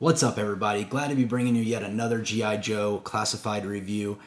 What's up, everybody? Glad to be bringing you yet another G.I. Joe classified review.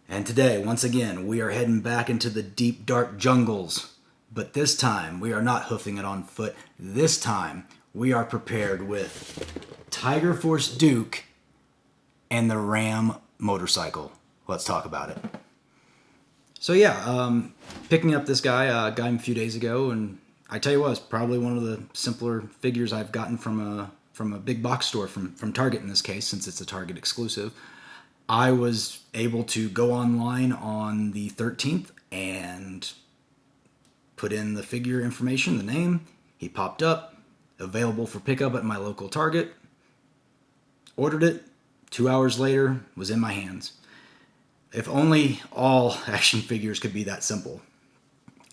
And today, once again, we are heading back into the deep, dark jungles. But this time, we are not hoofing it on foot. This time, we are prepared with Tiger Force Duke and the Ram motorcycle. Let's talk about it. So yeah, picking up this guy, got him a few days ago, and I tell you what, it's probably one of the simpler figures I've gotten from a big box store, from Target in this case, since it's a Target exclusive. I was able to go online on the 13th and put in the figure information, the name. He popped up, available for pickup at my local Target. Ordered it. 2 hours later, was in my hands. If only all action figures could be that simple.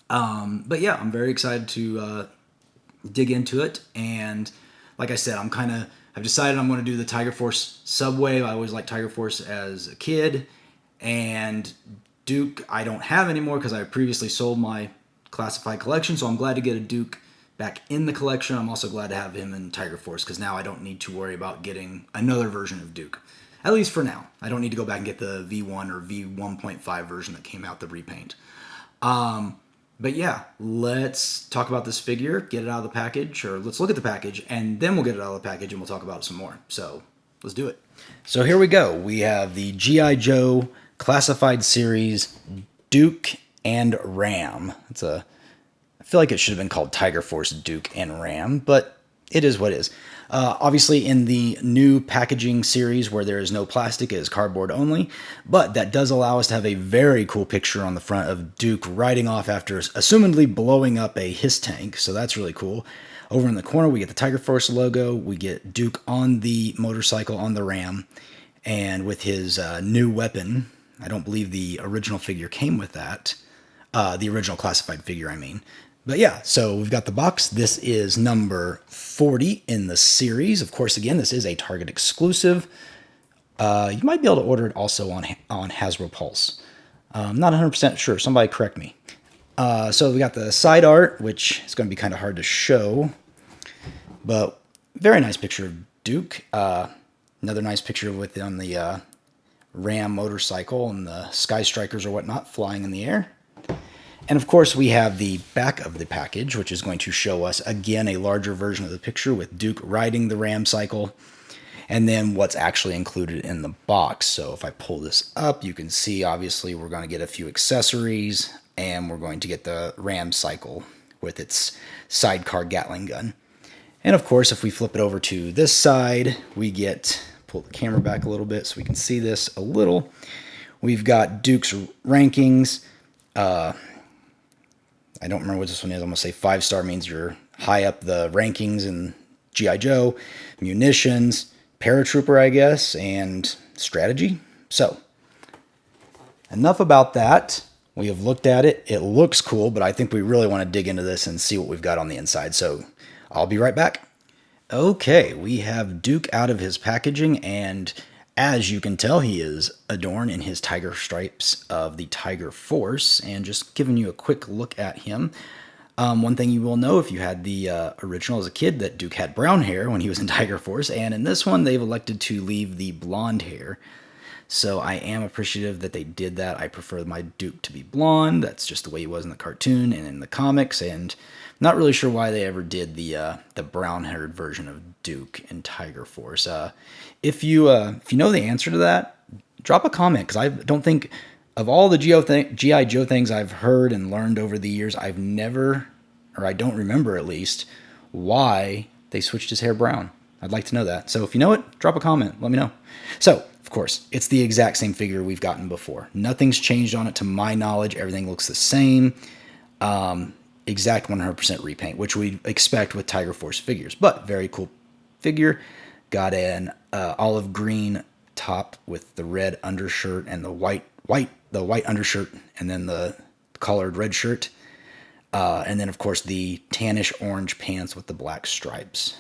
But yeah, I'm very excited to dig into it. And like I said, I've decided I'm going to do the Tiger Force Subway. I always liked Tiger Force as a kid. And Duke, I don't have anymore because I previously sold my classified collection. So I'm glad to get a Duke back in the collection. I'm also glad to have him in Tiger Force because now I don't need to worry about getting another version of Duke. At least for now. I don't need to go back and get the V1 or V1.5 version that came out, the repaint. But yeah, let's talk about this figure, get it out of the package, or let's look at the package, and then we'll get it out of the package and we'll talk about it some more. So let's do it. So here we go. We have the G.I. Joe Classified Series Duke and Ram. I feel like it should have been called Tiger Force Duke and Ram, but it is what it is. Obviously, in the new packaging series where there is no plastic, it is cardboard only, but that does allow us to have a very cool picture on the front of Duke riding off after assumedly blowing up a HISS tank, so that's really cool. Over in the corner, we get the Tiger Force logo, we get Duke on the motorcycle on the Ram, and with his new weapon. I don't believe the original figure came with that. The original classified figure, I mean. But yeah, so we've got the box. This is number 40 in the series. Of course, again, this is a Target exclusive. You might be able to order it also on Hasbro Pulse. I'm not 100% sure. Somebody correct me. So we got the side art, which is going to be kind of hard to show. But very nice picture of Duke. Another nice picture with on the Ram motorcycle and the Sky Strikers or whatnot flying in the air. And of course, we have the back of the package, which is going to show us, again, a larger version of the picture with Duke riding the Ram cycle, and then what's actually included in the box. So if I pull this up, you can see, obviously, we're going to get a few accessories, and we're going to get the Ram cycle with its sidecar Gatling gun. And of course, if we flip it over to this side, we get, pull the camera back a little bit so we can see this a little. We've got Duke's rankings. I don't remember what this one is. I'm going to say 5-star means you're high up the rankings in G.I. Joe, munitions, paratrooper, I guess, and strategy. So, enough about that. We have looked at it. It looks cool, but I think we really want to dig into this and see what we've got on the inside. So, I'll be right back. Okay, we have Duke out of his packaging, and as you can tell, he is adorned in his tiger stripes of the Tiger Force, and just giving you a quick look at him. One thing you will know if you had the original as a kid, that Duke had brown hair when he was in Tiger Force, and in this one they've elected to leave the blonde hair. So I am appreciative that they did that. I prefer my Duke to be blonde. That's just the way he was in the cartoon and in the comics, and not really sure why they ever did the brown-haired version of Duke in Tiger Force. If you know the answer to that, drop a comment, because I don't think, of all the G.I. Joe things I've heard and learned over the years, I've never, or I don't remember at least, why they switched his hair brown. I'd like to know that. So if you know it, drop a comment. Let me know. So, of course, it's the exact same figure we've gotten before. Nothing's changed on it to my knowledge. Everything looks the same. Exact 100% repaint, which we expect with Tiger Force figures. But very cool figure. Got an olive green top with the red undershirt and the white undershirt, and then the collared red shirt, and then of course the tannish orange pants with the black stripes.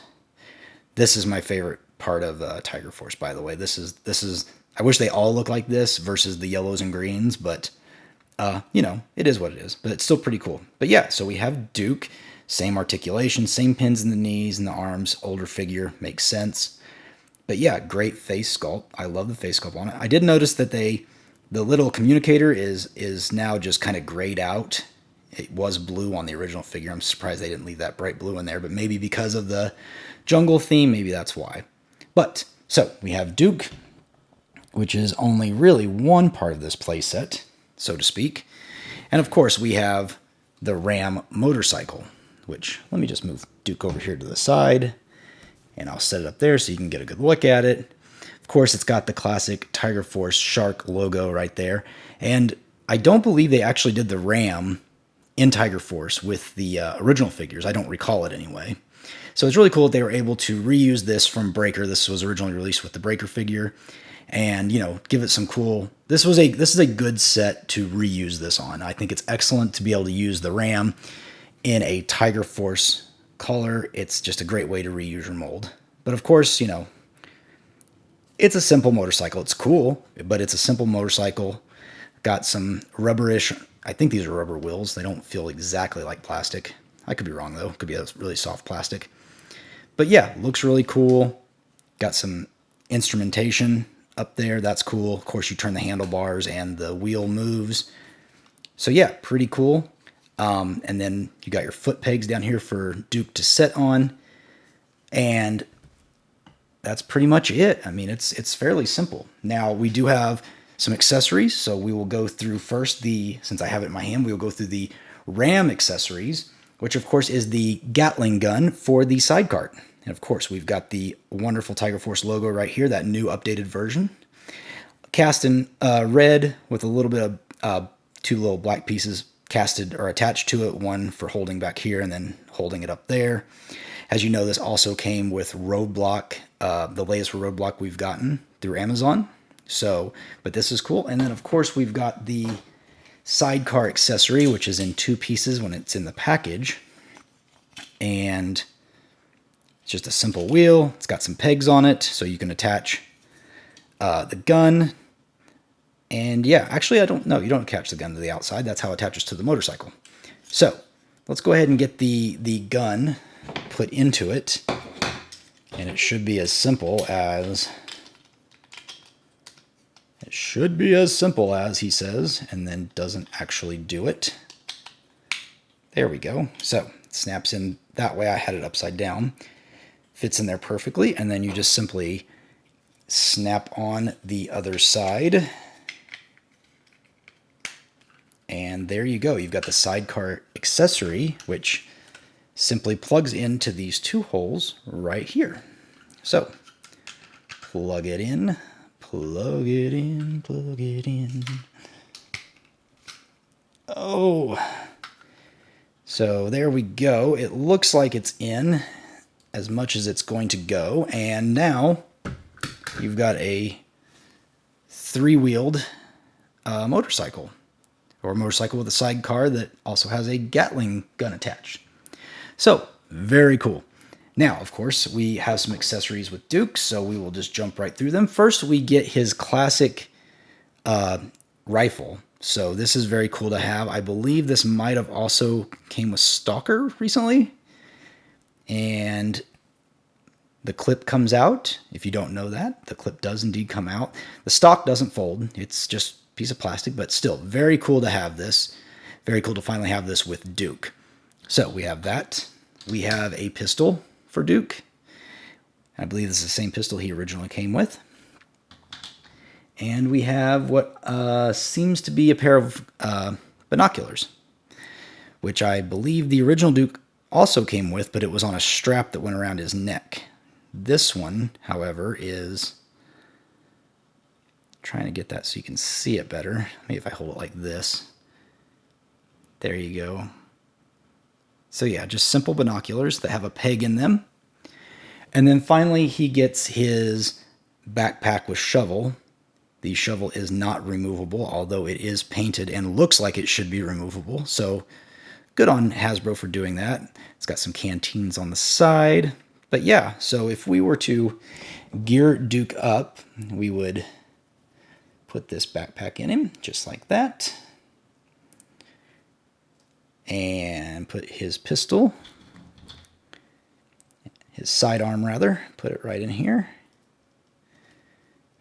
This is my favorite part of Tiger Force, by the way. This is. I wish they all look like this versus the yellows and greens, but it is what it is, but it's still pretty cool. But yeah, so we have Duke, same articulation, same pins in the knees and the arms, older figure, makes sense. But yeah, great face sculpt. I love the face sculpt on it. I did notice that the little communicator is now just kind of grayed out. It was blue on the original figure. I'm surprised they didn't leave that bright blue in there, but maybe because of the jungle theme, maybe that's why. But, so, we have Duke, which is only really one part of this playset, so to speak. And of course, we have the Ram motorcycle, which, let me just move Duke over here to the side, and I'll set it up there so you can get a good look at it. Of course, it's got the classic Tiger Force shark logo right there. And I don't believe they actually did the Ram in Tiger Force with the original figures. I don't recall it anyway. So it's really cool that they were able to reuse this from Breaker. This was originally released with the Breaker figure. And, give it some cool... This is a good set to reuse this on. I think it's excellent to be able to use the Ram in a Tiger Force color. It's just a great way to reuse your mold. But of course, it's a simple motorcycle. It's cool, but it's a simple motorcycle. Got some rubberish... I think these are rubber wheels. They don't feel exactly like plastic. I could be wrong, though. It could be a really soft plastic. But yeah, looks really cool. Got some instrumentation up there. That's cool. Of course, you turn the handlebars and the wheel moves. So yeah, pretty cool. And then you got your foot pegs down here for Duke to sit on. And that's pretty much it. I mean, it's fairly simple. Now, we do have some accessories. So we will go through first since I have it in my hand, we will go through the Ram accessories, which of course is the Gatling gun for the side cart. And of course, we've got the wonderful Tiger Force logo right here, that new updated version. Cast in red with a little bit of two little black pieces casted or attached to it, one for holding back here and then holding it up there. As you know, this also came with Roadblock, the latest Roadblock we've gotten through Amazon. So, but this is cool. And then of course we've got the sidecar accessory, which is in two pieces when it's in the package. And it's just a simple wheel. It's got some pegs on it, so you can attach the gun. And yeah, actually, I don't know. You don't attach the gun to the outside. That's how it attaches to the motorcycle. So let's go ahead and get the gun put into it. And it should be as simple as... It should be as simple as, he says, and then doesn't actually do it. There we go. So it snaps in that way. I had it upside down. Fits in there perfectly, and then you just simply snap on the other side. And there you go. You've got the sidecar accessory, which simply plugs into these two holes right here. So plug it in. Plug it in, plug it in. Oh, so there we go. It looks like it's in as much as it's going to go. And now you've got a three-wheeled motorcycle, or a motorcycle with a sidecar that also has a Gatling gun attached. So, very cool. Now, of course, we have some accessories with Duke, so we will just jump right through them. First, we get his classic rifle. So this is very cool to have. I believe this might have also came with Stalker recently. And the clip comes out. If you don't know that, the clip does indeed come out. The stock doesn't fold. It's just a piece of plastic, but still very cool to have this. Very cool to finally have this with Duke. So we have that. We have a pistol for Duke. I believe this is the same pistol he originally came with. And we have what seems to be a pair of binoculars, which I believe the original Duke also came with, but it was on a strap that went around his neck. This one, however, is... trying to get that so you can see it better. Maybe if I hold it like this. There you go. So yeah, just simple binoculars that have a peg in them. And then finally he gets his backpack with shovel. The shovel is not removable, although it is painted and looks like it should be removable. So good on Hasbro for doing that. It's got some canteens on the side. But yeah, so if we were to gear Duke up, we would put this backpack in him, just like that. And put his pistol, his sidearm rather, put it right in here.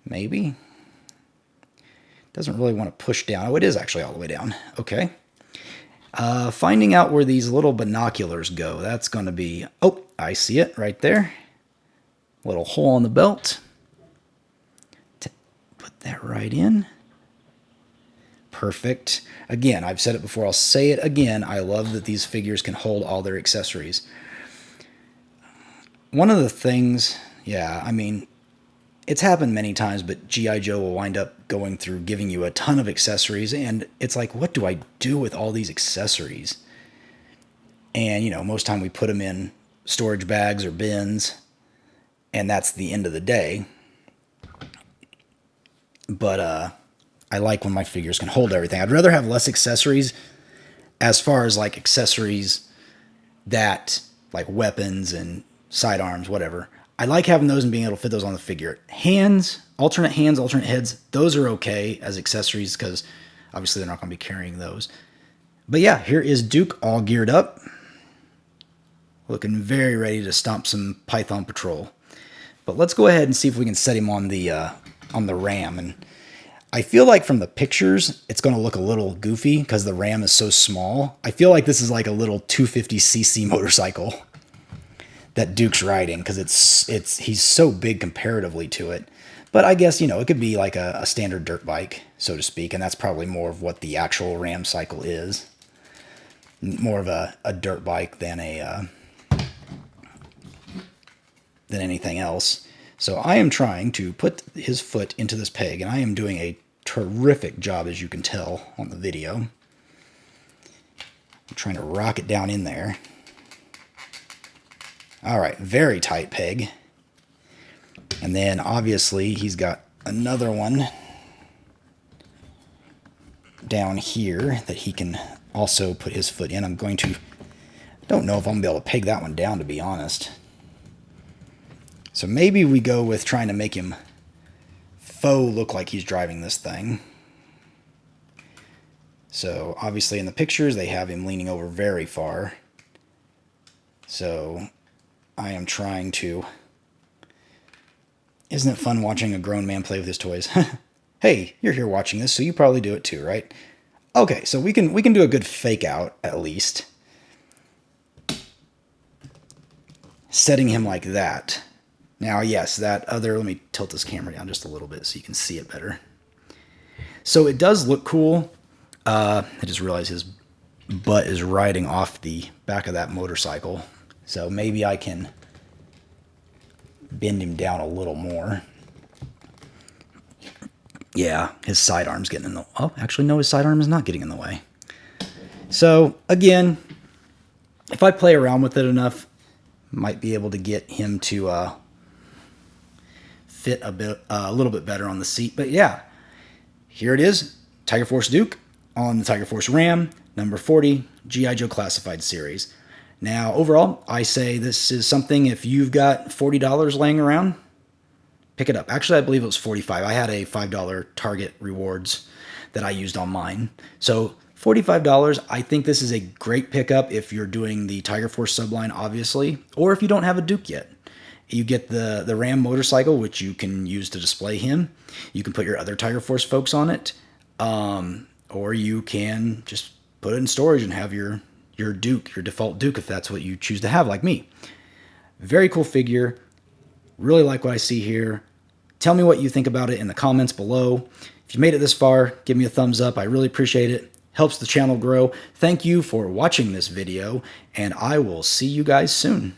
maybe. Doesn't really want to push down. Oh, it is actually all the way down. Okay. Finding out where these little binoculars go. That's going to be... Oh, I see it right there. Little hole in the belt. Put that right in. Perfect. Again, I've said it before. I'll say it again. I love that these figures can hold all their accessories. One of the things... Yeah, I mean... It's happened many times, but G.I. Joe will wind up going through giving you a ton of accessories, and it's like, what do I do with all these accessories? And, you know, most time we put them in storage bags or bins, and that's the end of the day. But I like when my figures can hold everything. I'd rather have less accessories as far as, like, accessories that, like weapons and sidearms, whatever. I like having those and being able to fit those on the figure. Hands, alternate heads, those are okay as accessories because obviously they're not going to be carrying those. But yeah, here is Duke all geared up. Looking very ready to stomp some Python Patrol. But let's go ahead and see if we can set him on the Ram. And I feel like from the pictures, it's going to look a little goofy because the Ram is so small. I feel like this is like a little 250cc motorcycle that Duke's riding, because he's so big comparatively to it. But I guess, you know, it could be like a standard dirt bike, so to speak, and that's probably more of what the actual Ram cycle is. More of a dirt bike than anything else. So I am trying to put his foot into this peg, and I am doing a terrific job, as you can tell on the video. I'm trying to rock it down in there. All right, very tight peg. And then obviously he's got another one down here that he can also put his foot in. Don't know if I'm going to be able to peg that one down, to be honest. So maybe we go with trying to make him faux look like he's driving this thing. So obviously in the pictures they have him leaning over very far. So I am trying to... Isn't it fun watching a grown man play with his toys? Hey, you're here watching this, so you probably do it too, right? Okay, so we can do a good fake out, at least. Setting him like that. Now, yes, that other... Let me tilt this camera down just a little bit so you can see it better. So it does look cool. I just realized his butt is riding off the back of that motorcycle. So maybe I can bend him down a little more. Yeah, his sidearm's getting in the... Oh, actually, no, his sidearm is not getting in the way. So, again, if I play around with it enough, might be able to get him to fit a little bit better on the seat. But yeah, here it is. Tiger Force Duke on the Tiger Force Ram, number 40, G.I. Joe Classified Series. Now, overall, I say this is something, if you've got $40 laying around, pick it up. Actually, I believe it was $45. I had a $5 Target rewards that I used on mine. So, $45, I think this is a great pickup if you're doing the Tiger Force subline, obviously, or if you don't have a Duke yet. You get the Ram motorcycle, which you can use to display him. You can put your other Tiger Force folks on it, or you can just put it in storage and have your Duke, your default Duke, if that's what you choose to have, like me. Very cool figure. Really like what I see here. Tell me what you think about it in the comments below. If you made it this far, give me a thumbs up. I really appreciate it. Helps the channel grow. Thank you for watching this video, and I will see you guys soon.